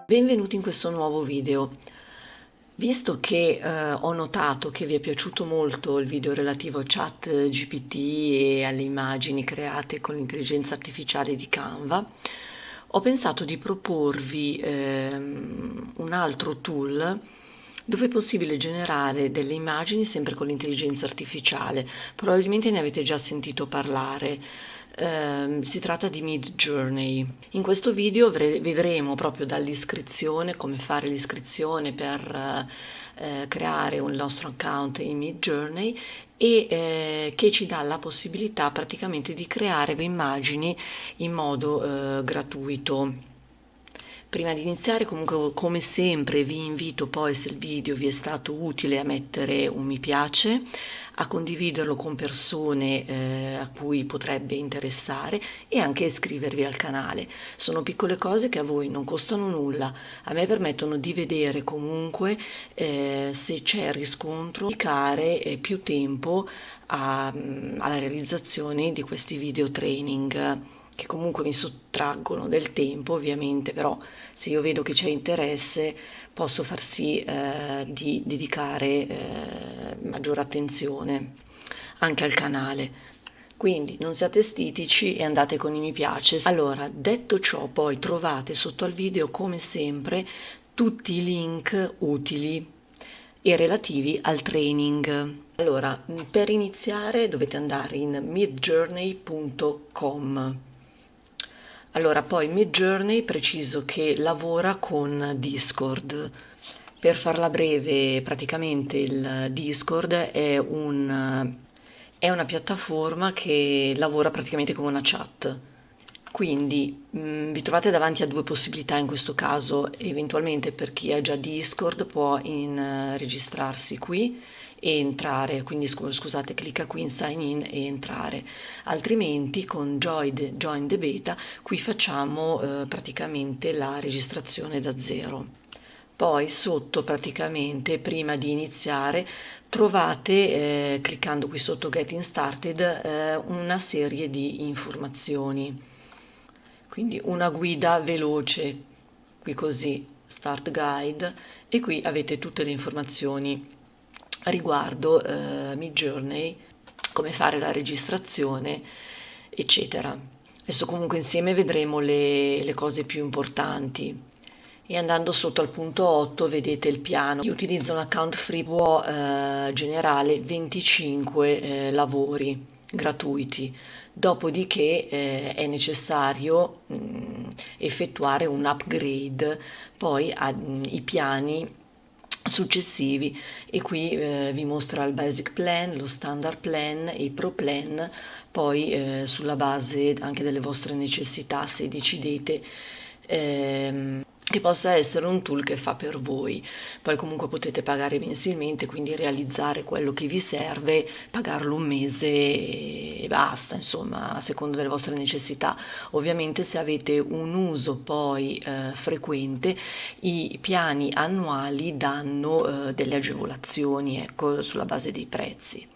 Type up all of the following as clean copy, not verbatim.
Benvenuti in questo nuovo video. Visto che ho notato che vi è piaciuto molto il video relativo a ChatGPT e alle immagini create con l'intelligenza artificiale di Canva, ho pensato di proporvi un altro tool dove è possibile generare delle immagini sempre con l'intelligenza artificiale. Probabilmente ne avete già sentito parlare. Si tratta di Midjourney. In questo video vedremo proprio dall'iscrizione, come fare l'iscrizione per creare un nostro account in Midjourney e che ci dà la possibilità praticamente di creare immagini in modo gratuito. Prima di iniziare, comunque, come sempre, vi invito poi, se il video vi è stato utile, a mettere un mi piace, a condividerlo con persone a cui potrebbe interessare e anche a iscrivervi al canale. Sono piccole cose che a voi non costano nulla, a me permettono di vedere comunque se c'è riscontro, dedicare più tempo alla realizzazione di questi video training, che comunque mi sottraggono del tempo ovviamente, però se io vedo che c'è interesse posso far sì di dedicare maggiore attenzione anche al canale. Quindi non siate stitici e andate con i mi piace. Allora, detto ciò, poi trovate sotto al video come sempre tutti i link utili e relativi al training. Allora, per iniziare dovete andare in midjourney.com. Allora, poi Midjourney preciso che lavora con Discord. Per farla breve, praticamente il Discord è una piattaforma che lavora praticamente come una chat. Quindi vi trovate davanti a due possibilità in questo caso. Eventualmente, per chi ha già Discord, può registrarsi qui e entrare, quindi scusate, clicca qui in sign in e entrare. Altrimenti con Join the Beta qui facciamo praticamente la registrazione da zero. Poi sotto, praticamente prima di iniziare, trovate cliccando qui sotto Getting Started una serie di informazioni, quindi una guida veloce, qui così, Start Guide, e qui avete tutte le informazioni riguardo Midjourney, come fare la registrazione, eccetera. Adesso comunque insieme vedremo le cose più importanti. E andando sotto al punto 8 vedete il piano. Chi utilizza un account free può generare 25 lavori gratuiti. Dopodiché è necessario effettuare un upgrade poi ai piani successivi, e qui vi mostra il basic plan, lo standard plan e il pro plan, poi sulla base anche delle vostre necessità, se decidete che possa essere un tool che fa per voi. Poi comunque potete pagare mensilmente, quindi realizzare quello che vi serve, pagarlo un mese e basta, insomma, a seconda delle vostre necessità. Ovviamente se avete un uso poi frequente, i piani annuali danno delle agevolazioni, ecco, sulla base dei prezzi.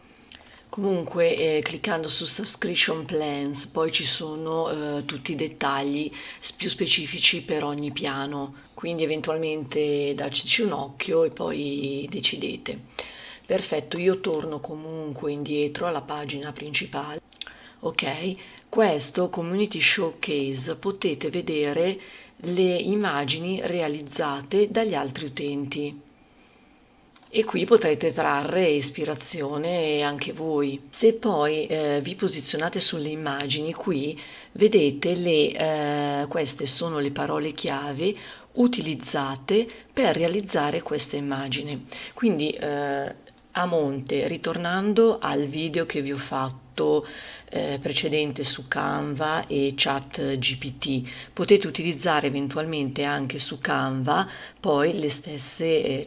Comunque, cliccando su Subscription Plans, poi ci sono tutti i dettagli più specifici per ogni piano, quindi eventualmente dateci un occhio e poi decidete. Perfetto, io torno comunque indietro alla pagina principale. Ok, questo Community Showcase, potete vedere le immagini realizzate dagli altri utenti. E qui potrete trarre ispirazione anche voi. Se poi vi posizionate sulle immagini, qui vedete queste sono le parole chiave utilizzate per realizzare questa immagine. Quindi a monte, ritornando al video che vi ho fatto precedente su Canva e ChatGPT, potete utilizzare eventualmente anche su Canva poi le stesse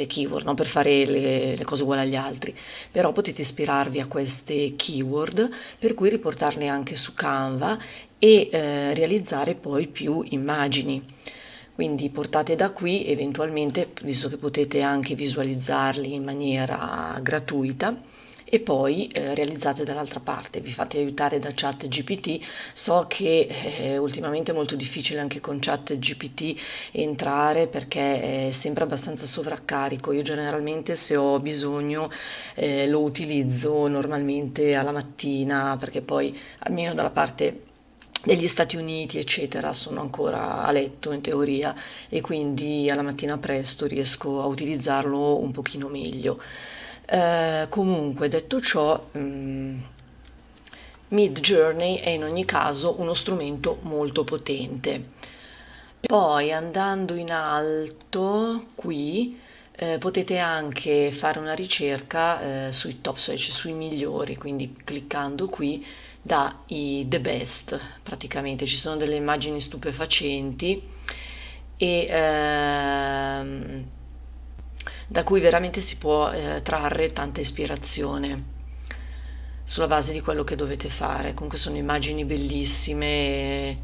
keyword, non per fare le cose uguali agli altri, però potete ispirarvi a queste keyword, per cui riportarle anche su Canva e realizzare poi più immagini. Quindi portate da qui, eventualmente, visto che potete anche visualizzarli in maniera gratuita, e poi realizzate dall'altra parte, vi fate aiutare da ChatGPT. So che ultimamente è molto difficile anche con ChatGPT entrare perché è sempre abbastanza sovraccarico. Io generalmente se ho bisogno lo utilizzo normalmente alla mattina perché poi almeno dalla parte degli Stati Uniti, eccetera, sono ancora a letto in teoria e quindi alla mattina presto riesco a utilizzarlo un pochino meglio. Comunque, detto ciò, Midjourney è in ogni caso uno strumento molto potente. Poi andando in alto qui potete anche fare una ricerca sui top search, sui migliori, quindi cliccando qui da i the best, praticamente ci sono delle immagini stupefacenti e da cui veramente si può trarre tanta ispirazione sulla base di quello che dovete fare. Comunque sono immagini bellissime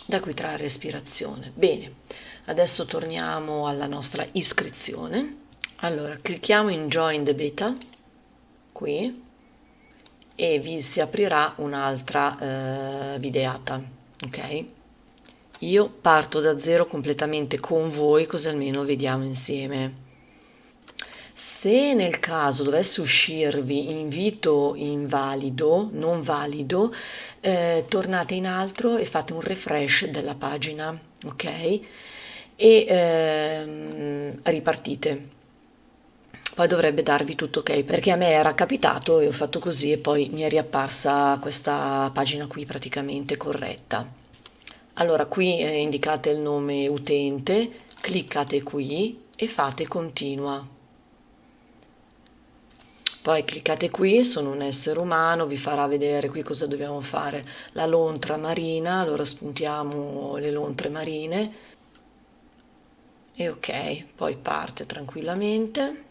da cui trarre ispirazione. Bene, adesso torniamo alla nostra iscrizione. Allora, clicchiamo in Join the Beta qui e vi si aprirà un'altra videata, ok? Io parto da zero completamente con voi, così almeno vediamo insieme. Se nel caso dovesse uscirvi invito invalido, non valido, tornate in alto e fate un refresh della pagina, ok? E ripartite. Poi dovrebbe darvi tutto ok, perché a me era capitato e ho fatto così e poi mi è riapparsa questa pagina qui praticamente corretta. Allora, qui indicate il nome utente, cliccate qui e fate continua. Poi cliccate qui, sono un essere umano, vi farà vedere qui cosa dobbiamo fare. La lontra marina, allora spuntiamo le lontre marine e ok, poi parte tranquillamente.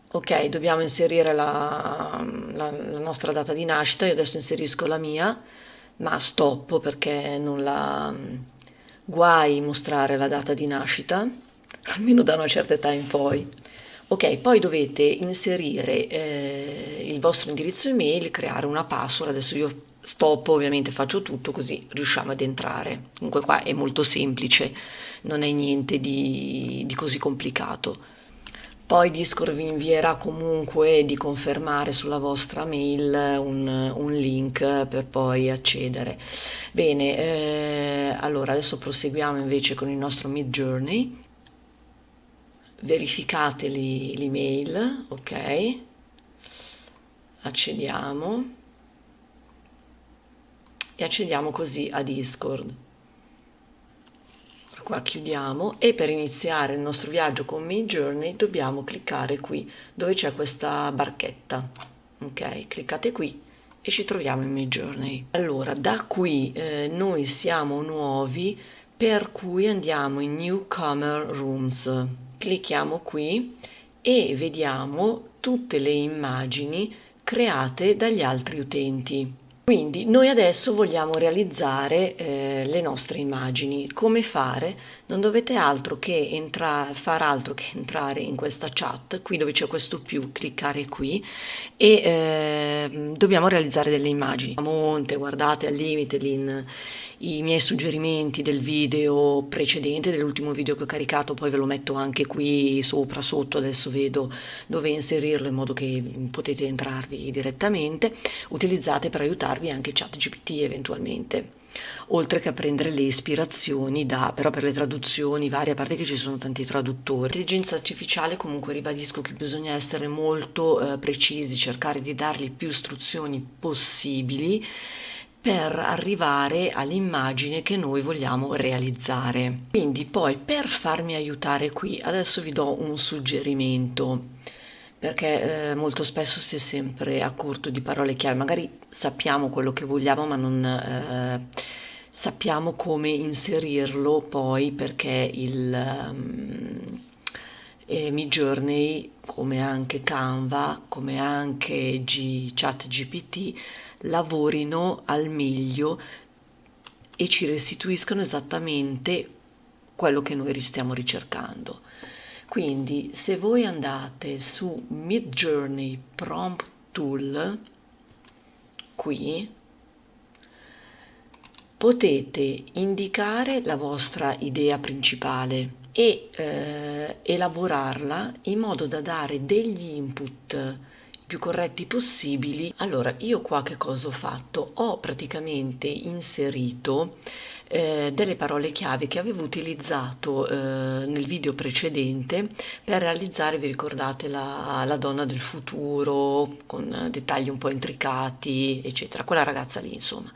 Ok, dobbiamo inserire la nostra data di nascita, io adesso inserisco la mia, ma stoppo perché non la guai mostrare la data di nascita, almeno da una certa età in poi. Ok, poi dovete inserire il vostro indirizzo email, creare una password, adesso io stoppo, ovviamente faccio tutto così riusciamo ad entrare. Comunque qua è molto semplice, non è niente di così complicato. Poi Discord vi invierà comunque di confermare sulla vostra mail un link per poi accedere. Bene, allora adesso proseguiamo invece con il nostro Midjourney. Verificate l'email, ok? Accediamo e accediamo così a Discord. Qua chiudiamo e per iniziare il nostro viaggio con Midjourney dobbiamo cliccare qui dove c'è questa barchetta, ok? Cliccate qui e ci troviamo in Midjourney. Allora, da qui noi siamo nuovi, per cui andiamo in Newcomer Rooms. Clicchiamo qui e vediamo tutte le immagini create dagli altri utenti. Quindi noi adesso vogliamo realizzare le nostre immagini. Come fare? Non dovete altro che far altro che entrare in questa chat, qui dove c'è questo più, cliccare qui e dobbiamo realizzare delle immagini. A monte, guardate al limite i miei suggerimenti del video precedente, dell'ultimo video che ho caricato, poi ve lo metto anche qui sopra, sotto, adesso vedo dove inserirlo in modo che potete entrarvi direttamente. Utilizzate per aiutarvi anche ChatGPT eventualmente, oltre che a prendere le ispirazioni però per le traduzioni varie, a parte che ci sono tanti traduttori. L'intelligenza artificiale comunque ribadisco che bisogna essere molto precisi, cercare di dargli più istruzioni possibili per arrivare all'immagine che noi vogliamo realizzare. Quindi poi per farmi aiutare qui, adesso vi do un suggerimento perché molto spesso si è sempre a corto di parole chiave, magari sappiamo quello che vogliamo ma non sappiamo come inserirlo poi perché Midjourney, come anche Canva, come anche ChatGPT, lavorino al meglio e ci restituiscono esattamente quello che noi stiamo ricercando. Quindi se voi andate su Midjourney Prompt Tool, qui potete indicare la vostra idea principale e elaborarla in modo da dare degli input più corretti possibili. Allora, io qua che cosa ho fatto? Ho praticamente inserito delle parole chiave che avevo utilizzato nel video precedente per realizzare, vi ricordate, la donna del futuro con dettagli un po' intricati, eccetera, quella ragazza lì, insomma.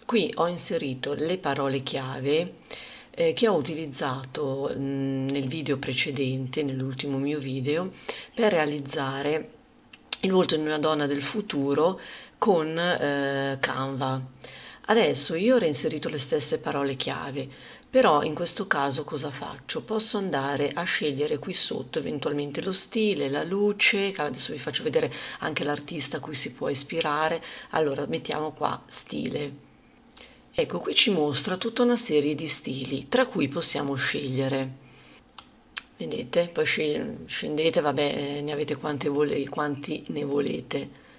Qui ho inserito le parole chiave che ho utilizzato nel video precedente, nell'ultimo mio video, per realizzare il volto di una donna del futuro con Canva. Adesso io ho reinserito le stesse parole chiave, però in questo caso cosa faccio? Posso andare a scegliere qui sotto eventualmente lo stile, la luce, adesso vi faccio vedere anche l'artista a cui si può ispirare. Allora mettiamo qua stile. Ecco, qui ci mostra tutta una serie di stili, tra cui possiamo scegliere. Vedete? Poi scendete, vabbè, ne avete quanti ne volete.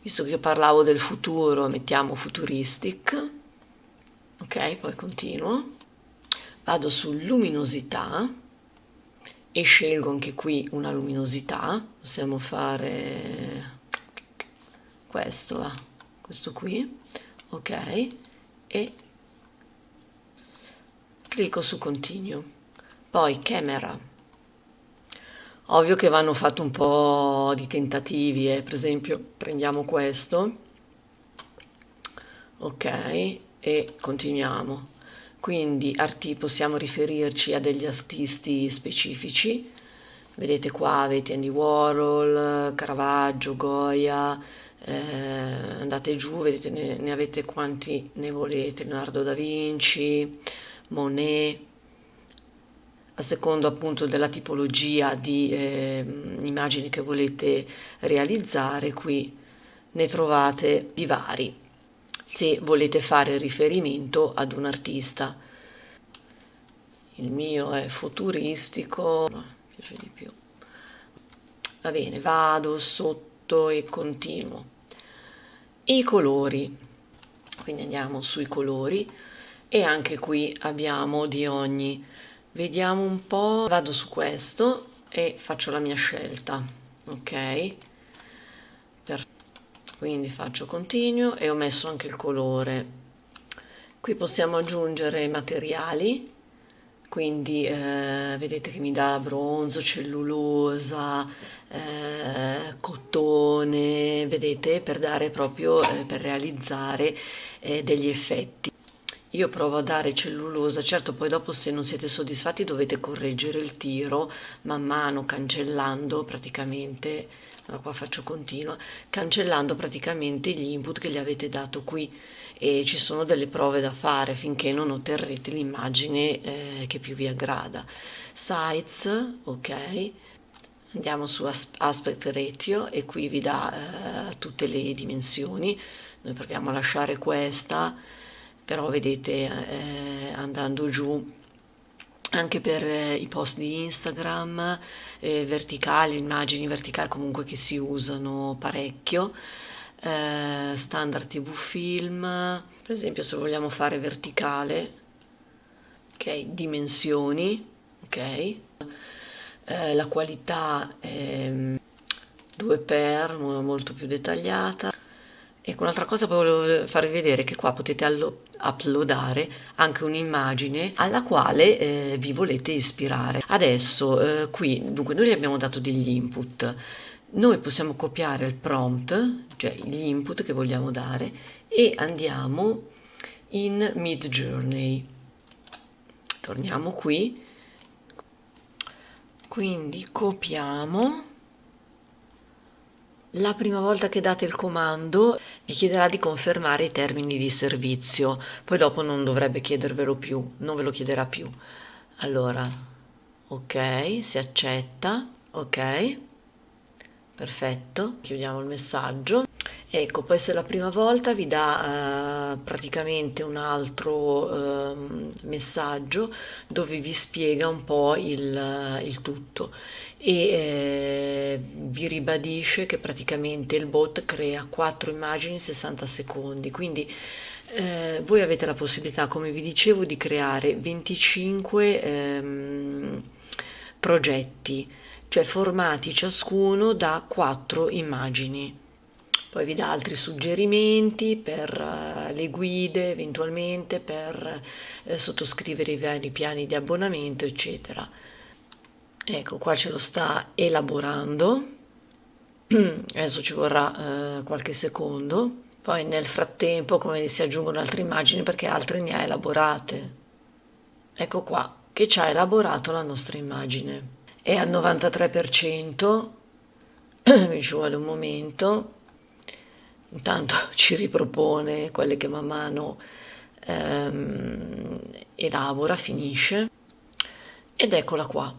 Visto che io parlavo del futuro, mettiamo futuristic. Ok, poi continuo. Vado su luminosità e scelgo anche qui una luminosità. Possiamo fare questo, va, questo qui. Ok, e clicco su continue. Poi camera. Ovvio che vanno fatto un po' di tentativi, per esempio prendiamo questo, ok, e continuiamo. Quindi possiamo riferirci a degli artisti specifici. Vedete qua avete Andy Warhol, Caravaggio, Goya, andate giù, vedete ne avete quanti ne volete, Leonardo da Vinci, Monet, a seconda appunto della tipologia di immagini che volete realizzare, qui ne trovate di vari, se volete fare riferimento ad un artista. Il mio è futuristico, mi piace di più. Va bene, vado sotto e continuo. I colori, quindi andiamo sui colori e anche qui abbiamo di ogni. Vediamo un po', vado su questo e faccio la mia scelta, ok? Quindi faccio continuo e ho messo anche il colore. Qui possiamo aggiungere i materiali, quindi vedete che mi dà bronzo, cellulosa, cotone, vedete, per dare proprio, per realizzare degli effetti. Io provo a dare cellulosa, certo poi dopo se non siete soddisfatti dovete correggere il tiro man mano cancellando praticamente, allora qua faccio continua, cancellando praticamente gli input che gli avete dato qui e ci sono delle prove da fare finché non otterrete l'immagine che più vi aggrada. Size, ok, andiamo su aspect ratio e qui vi dà tutte le dimensioni, noi proviamo a lasciare questa, però vedete andando giù anche per i post di Instagram verticali, immagini verticali comunque che si usano parecchio, standard TV film, per esempio se vogliamo fare verticale, ok, dimensioni, ok, la qualità è 2x, molto più dettagliata. Ecco, un'altra cosa che volevo farvi vedere è che qua potete uploadare anche un'immagine alla quale vi volete ispirare. Adesso qui, dunque, noi gli abbiamo dato degli input, noi possiamo copiare il prompt, cioè gli input che vogliamo dare, e andiamo in Midjourney. Torniamo qui, quindi copiamo. La prima volta che date il comando vi chiederà di confermare i termini di servizio, poi dopo non dovrebbe chiedervelo più, non ve lo chiederà più. Allora, ok, si accetta, ok, perfetto, chiudiamo il messaggio Ecco, poi se la prima volta vi dà praticamente un altro messaggio dove vi spiega un po' il tutto e vi ribadisce che praticamente il bot crea 4 immagini in 60 secondi, quindi voi avete la possibilità, come vi dicevo, di creare 25 progetti, cioè formati ciascuno da 4 immagini. Poi vi dà altri suggerimenti per le guide, eventualmente per sottoscrivere i vari piani di abbonamento, eccetera. Ecco, qua ce lo sta elaborando. Adesso ci vorrà qualche secondo. Poi nel frattempo, come si aggiungono altre immagini perché altre ne ha elaborate. Ecco qua, che ci ha elaborato la nostra immagine. È al 93%, mi ci vuole un momento. Intanto ci ripropone quelle che man mano elabora, finisce. Ed eccola qua.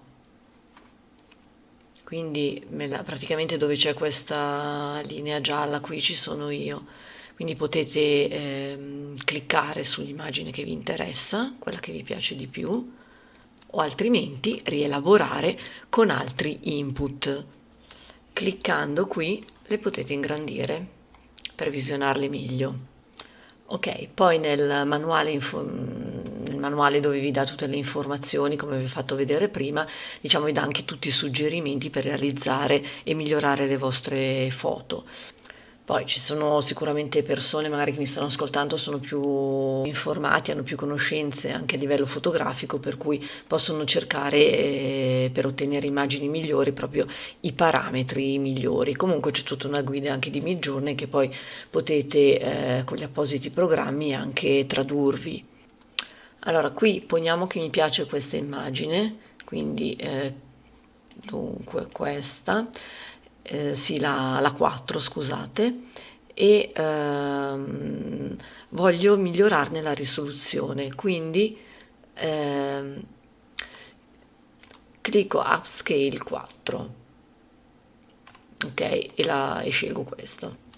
Quindi praticamente dove c'è questa linea gialla qui ci sono io. Quindi potete cliccare sull'immagine che vi interessa, quella che vi piace di più, o altrimenti rielaborare con altri input. Cliccando qui le potete ingrandire per visionarle meglio. Ok, poi nel manuale dove vi dà tutte le informazioni, come vi ho fatto vedere prima, diciamo vi dà anche tutti i suggerimenti per realizzare e migliorare le vostre foto. Poi ci sono sicuramente persone magari che mi stanno ascoltando, sono più informati, hanno più conoscenze anche a livello fotografico, per cui possono cercare per ottenere immagini migliori proprio i parametri migliori. Comunque c'è tutta una guida anche di Midjourney che poi potete con gli appositi programmi anche tradurvi. Allora, qui poniamo che mi piace questa immagine, quindi dunque questa, sì, la 4, scusate, e voglio migliorarne la risoluzione, quindi ehm, clicco Upscale 4, ok, e scelgo questo.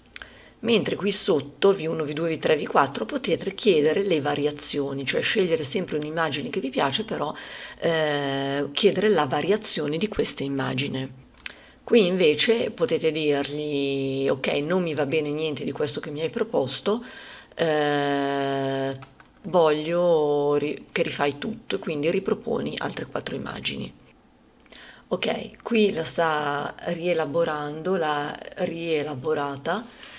Mentre qui sotto V1, V2, V3, V4 potete chiedere le variazioni, cioè scegliere sempre un'immagine che vi piace, però chiedere la variazione di questa immagine. Qui invece potete dirgli, ok, non mi va bene niente di questo che mi hai proposto, eh, voglio che rifai tutto, e quindi riproponi altre 4 immagini. Ok, qui la sta rielaborando, l'ha rielaborata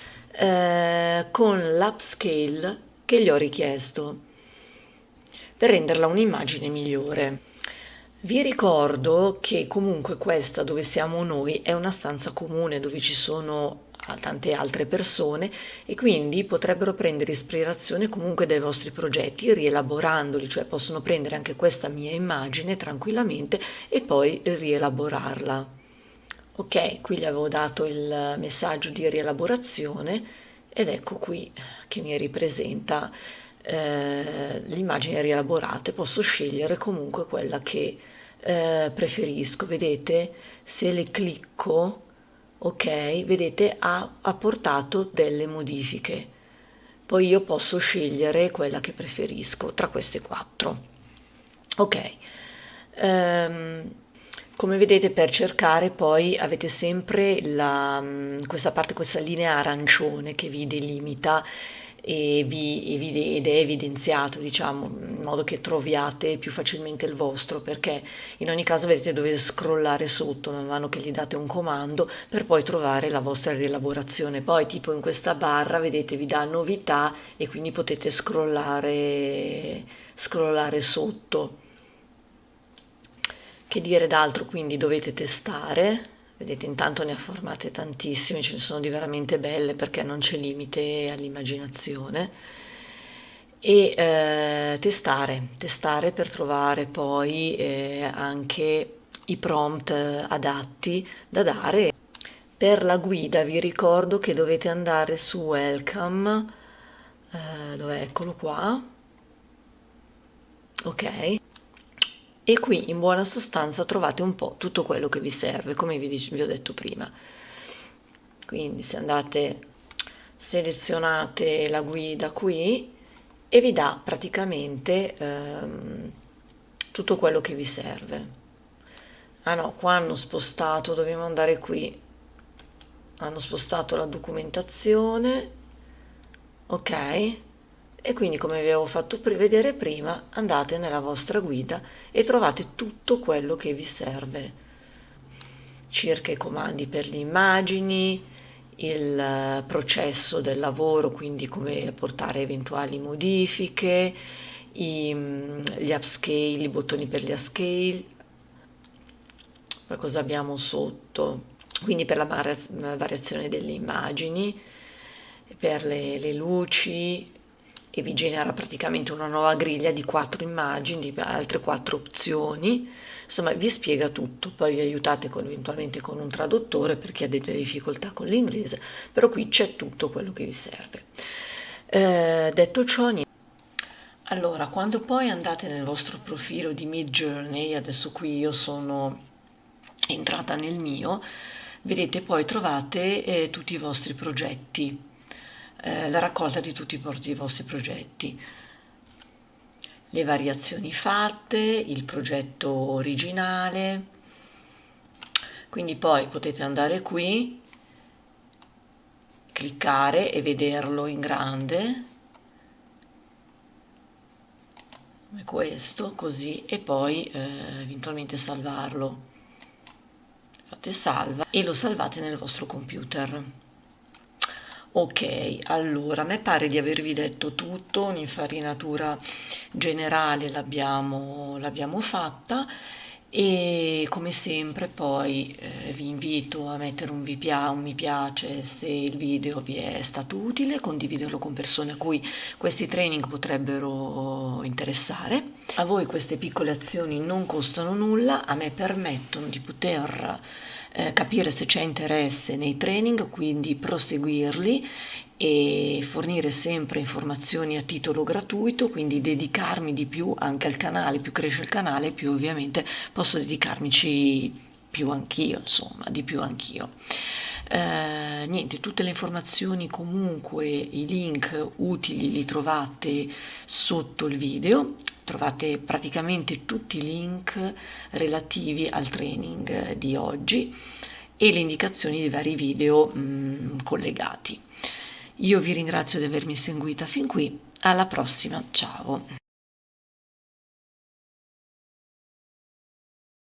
con l'upscale che gli ho richiesto per renderla un'immagine migliore. Vi ricordo che comunque questa dove siamo noi è una stanza comune dove ci sono tante altre persone e quindi potrebbero prendere ispirazione comunque dai vostri progetti rielaborandoli, cioè possono prendere anche questa mia immagine tranquillamente e poi rielaborarla. Ok, qui gli avevo dato il messaggio di rielaborazione ed ecco qui che mi ripresenta le immagini rielaborate. Posso scegliere comunque quella che preferisco. Vedete, se le clicco, ok, vedete ha portato delle modifiche. Poi io posso scegliere quella che preferisco tra queste 4. Ok. Ehm, Come vedete per cercare poi avete sempre questa parte, questa linea arancione che vi delimita ed è evidenziato, diciamo, in modo che troviate più facilmente il vostro, perché in ogni caso vedete dovete scrollare sotto man mano che gli date un comando per poi trovare la vostra rielaborazione. Poi tipo in questa barra vedete vi dà novità e quindi potete scrollare sotto. Che dire d'altro, quindi dovete testare, vedete intanto ne ha formate tantissime, ce ne sono di veramente belle perché non c'è limite all'immaginazione e testare per trovare poi anche i prompt adatti da dare. Per la guida vi ricordo che dovete andare su Welcome, dove eccolo qua, ok? E qui in buona sostanza trovate un po' tutto quello che vi serve, come vi ho detto prima. Quindi se andate selezionate la guida qui e vi dà praticamente tutto quello che vi serve. Ah no, qua hanno spostato, dobbiamo andare qui, hanno spostato la documentazione, ok? E quindi come vi avevo fatto vedere prima, andate nella vostra guida e trovate tutto quello che vi serve, circa i comandi per le immagini, il processo del lavoro, quindi come portare eventuali modifiche, gli upscale, i bottoni per gli upscale. Poi cosa abbiamo sotto? Quindi per la variazione delle immagini, per le luci, e vi genera praticamente una nuova griglia di 4 immagini, di altre 4 opzioni. Insomma, vi spiega tutto, poi vi aiutate eventualmente con un traduttore per chi ha delle difficoltà con l'inglese, però qui c'è tutto quello che vi serve. Detto ciò, niente. Allora, quando poi andate nel vostro profilo di Midjourney, adesso qui io sono entrata nel mio, vedete poi trovate tutti i vostri progetti, la raccolta di tutti i vostri progetti, le variazioni fatte, il progetto originale, quindi poi potete andare qui, cliccare e vederlo in grande, come questo, così, e poi eventualmente salvarlo. Fate salva e lo salvate nel vostro computer. Ok, allora a me pare di avervi detto tutto, un'infarinatura generale l'abbiamo fatta e come sempre poi vi invito a mettere un mi piace se il video vi è stato utile, condividerlo con persone a cui questi training potrebbero interessare. A voi queste piccole azioni non costano nulla, a me permettono di poter capire se c'è interesse nei training, quindi proseguirli e fornire sempre informazioni a titolo gratuito, quindi dedicarmi di più anche al canale, più cresce il canale, più ovviamente posso dedicarmici più anch'io, insomma, di più anch'io. Niente, tutte le informazioni comunque, i link utili li trovate sotto il video, trovate praticamente tutti i link relativi al training di oggi e le indicazioni di vari video collegati. Io vi ringrazio di avermi seguita fin qui, alla prossima, ciao!